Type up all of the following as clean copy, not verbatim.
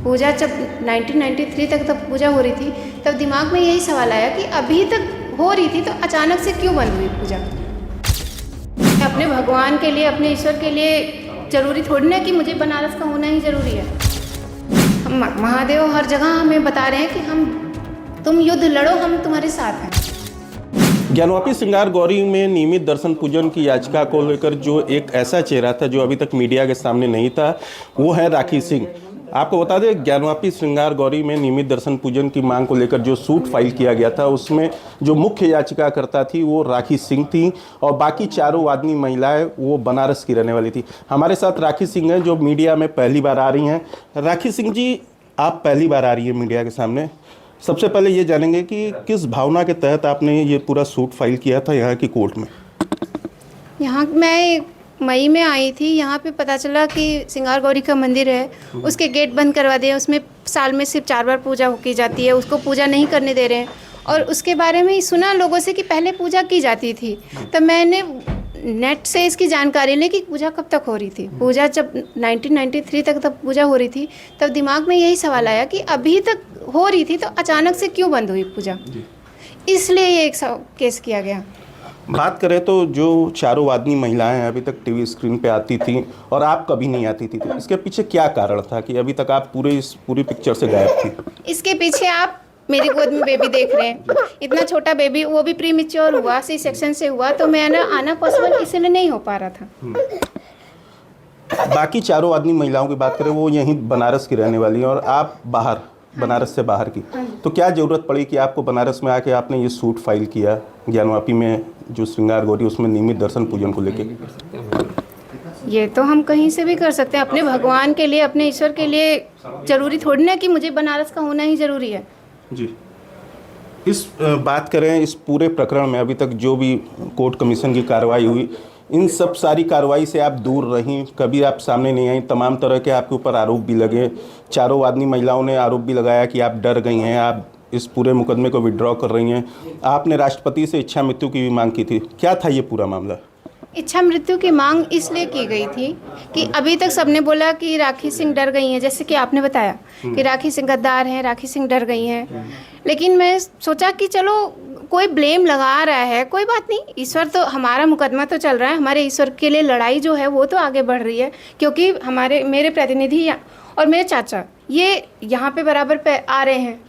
पूजा जब 1993 तक तब पूजा हो रही थी, तब दिमाग में यही सवाल आया कि अभी तक हो रही थी तो अचानक से क्यों बंद हुई पूजा। अपने भगवान के लिए, अपने ईश्वर के लिए ज़रूरी थोड़ी ना कि मुझे बनारस का होना ही ज़रूरी है। हम महादेव हर जगह हमें बता रहे हैं कि तुम युद्ध लड़ो, हम तुम्हारे साथ हैं। ज्ञानवापी श्रृंगार गौरी में नियमित दर्शन पूजन की याचिका को लेकर जो एक ऐसा चेहरा था जो अभी तक मीडिया के सामने नहीं था, वो है राखी सिंह। आपको बता दें, ज्ञानवापी श्रृंगार गौरी में नियमित दर्शन पूजन की मांग को लेकर जो सूट फाइल किया गया था, उसमें जो मुख्य याचिकाकर्ता थी वो राखी सिंह थी और बाकी चारों वादनी महिलाएं वो बनारस की रहने वाली थी। हमारे साथ राखी सिंह हैं जो मीडिया में पहली बार आ रही हैं। राखी सिंह जी, आप पहली बार आ रही है मीडिया के सामने। सबसे पहले ये जानेंगे कि किस भावना के तहत आपने ये पूरा सूट फाइल किया था यहाँ की कोर्ट में। यहाँ मैं मई में आई थी, यहाँ पे पता चला कि श्रृंगार गौरी का मंदिर है, उसके गेट बंद करवा दिए। उसमें साल में सिर्फ 4 बार पूजा की जाती है, उसको पूजा नहीं करने दे रहे हैं। और उसके बारे में सुना लोगों से कि पहले पूजा की जाती थी, तब मैंने नेट से इसकी जानकारी ली कि पूजा कब तक हो रही थी। पूजा जब 1993 तक तब पूजा हो रही थी, तब दिमाग में यही सवाल आया कि अभी तक हो रही थी तो अचानक से क्यों बंद हुई पूजा। इसलिए ये एक केस किया गया। बात करें तो जो चारों वादनी महिलाएं अभी तक टीवी स्क्रीन पे आती थी और आप कभी नहीं आती थी, तो इसके पीछे क्या कारण था कि अभी तक आप पूरी पिक्चर से गायब थी? इसके पीछे आप मेरी गोद में बेबी देख रहे हैं, इतना छोटा बेबी, वो भी प्रीमेच्योर हुआ, सी सेक्शन से हुआ, तो मैं आना पॉसिबल इसलिए नहीं हो पा रहा था। बाकी चारों वादनी महिलाओं की बात करें, वो यहीं बनारस की रहने वाली हैं और आप बाहर, बनारस से बाहर की, तो क्या ज़रूरत पड़ी कि आपको बनारस में आके आपने ये सूट फाइल किया ज्ञानवापी में जो श्रृंगार गौरी उसमें नियमित दर्शन पूजन को लेके? ये तो हम कहीं से भी कर सकते हैं, अपने भगवान के लिए, अपने ईश्वर के लिए। ज़रूरी थोड़ी ना कि मुझे बनारस का होना ही ज़रूरी है जी। इस बात करें इस पूरे प्रकरण में अभी तक जो भी कोर्ट कमीशन की कार्रवाई हुई, इन सब सारी कार्रवाई से आप दूर रहीं, कभी आप सामने नहीं आई, तमाम तरह के आपके ऊपर आरोप भी लगे। चारों वादनी महिलाओं ने आरोप भी लगाया कि आप डर गई हैं, आप इस पूरे मुकदमे को विड्रॉ कर रही हैं। आपने राष्ट्रपति से इच्छा मृत्यु की भी मांग की थी, क्या था ये पूरा मामला? इच्छा मृत्यु की मांग इसलिए की गई थी कि अभी तक सबने बोला कि राखी सिंह डर गई हैं, जैसे कि आपने बताया कि राखी सिंह गद्दार हैं, राखी सिंह डर गई हैं। लेकिन मैं सोचा कि चलो कोई ब्लेम लगा रहा है, कोई बात नहीं, ईश्वर तो, हमारा मुकदमा तो चल रहा है, हमारे ईश्वर के लिए लड़ाई जो है वो तो आगे बढ़ रही है। क्योंकि मेरे प्रतिनिधि और मेरे चाचा ये यहाँ पे बराबर आ रहे हैं,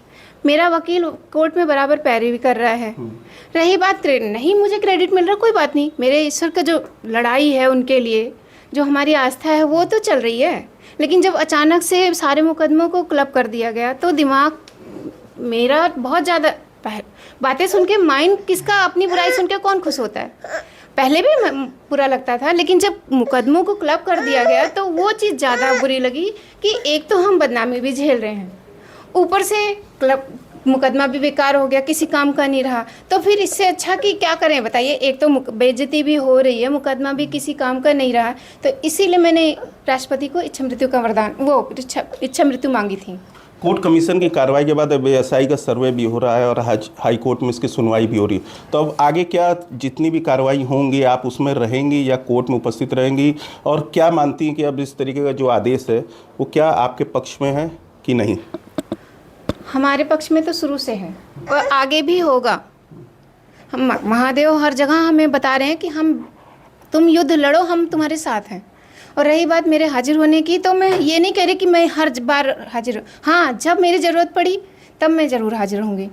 मेरा वकील कोर्ट में बराबर पैरवी कर रहा है। रही बात नहीं मुझे क्रेडिट मिल रहा, कोई बात नहीं, मेरे ईश्वर का जो लड़ाई है उनके लिए, जो हमारी आस्था है वो तो चल रही है। लेकिन जब अचानक से सारे मुकदमों को क्लब कर दिया गया तो दिमाग मेरा बहुत ज़्यादा, बातें सुन के माइंड किसका, अपनी बुराई सुन के कौन खुश होता है? पहले भी बुरा लगता था, लेकिन जब मुकदमों को क्लब कर दिया गया तो वो चीज़ ज़्यादा बुरी लगी कि एक तो हम बदनामी भी झेल रहे हैं, ऊपर से क्लब मुकदमा भी बेकार हो गया, किसी काम का नहीं रहा। तो फिर इससे अच्छा कि क्या करें बताइए? एक तो बेइज्जती भी हो रही है, मुकदमा भी किसी काम का नहीं रहा। तो इसीलिए मैंने राष्ट्रपति को इच्छा मृत्यु का वरदान, इच्छा मृत्यु मांगी थी। कोर्ट कमीशन की कार्रवाई के बाद अब एएसआई का सर्वे भी हो रहा है और हाई कोर्ट में इसकी सुनवाई भी हो रही है। तो अब आगे क्या जितनी भी कार्रवाई होंगी आप उसमें रहेंगी या कोर्ट में उपस्थित रहेंगी, और क्या मानती हैं कि अब इस तरीके का जो आदेश है वो क्या आपके पक्ष में है कि नहीं? हमारे पक्ष में तो शुरू से है और आगे भी होगा। हम महादेव हर जगह हमें बता रहे हैं कि तुम युद्ध लड़ो, हम तुम्हारे साथ हैं। और रही बात मेरे हाजिर होने की, तो मैं ये नहीं कह रही कि मैं हर बार हाजिर, हाँ जब मेरी ज़रूरत पड़ी तब मैं ज़रूर हाजिर होंगी।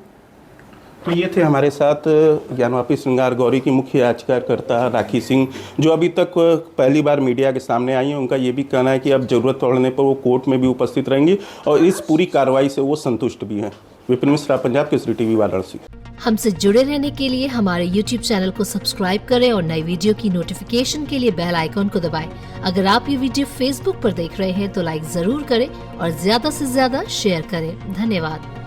तो ये थे हमारे साथ ज्ञानवापी श्रृंगार गौरी की मुख्य याचिकाकर्ता राखी सिंह, जो अभी तक पहली बार मीडिया के सामने आई हैं। उनका ये भी कहना है कि अब ज़रूरत पड़ने पर वो कोर्ट में भी उपस्थित रहेंगी और इस पूरी कार्रवाई से वो संतुष्ट भी हैं। विपिन मिश्रा, पंजाब केसरी टीवी, वाराणसी। हमसे जुड़े रहने के लिए हमारे YouTube चैनल को सब्सक्राइब करें और नई वीडियो की नोटिफिकेशन के लिए बेल आइकॉन को दबाएं। अगर आप ये वीडियो Facebook पर देख रहे हैं तो लाइक जरूर करें और ज्यादा से ज्यादा शेयर करें। धन्यवाद।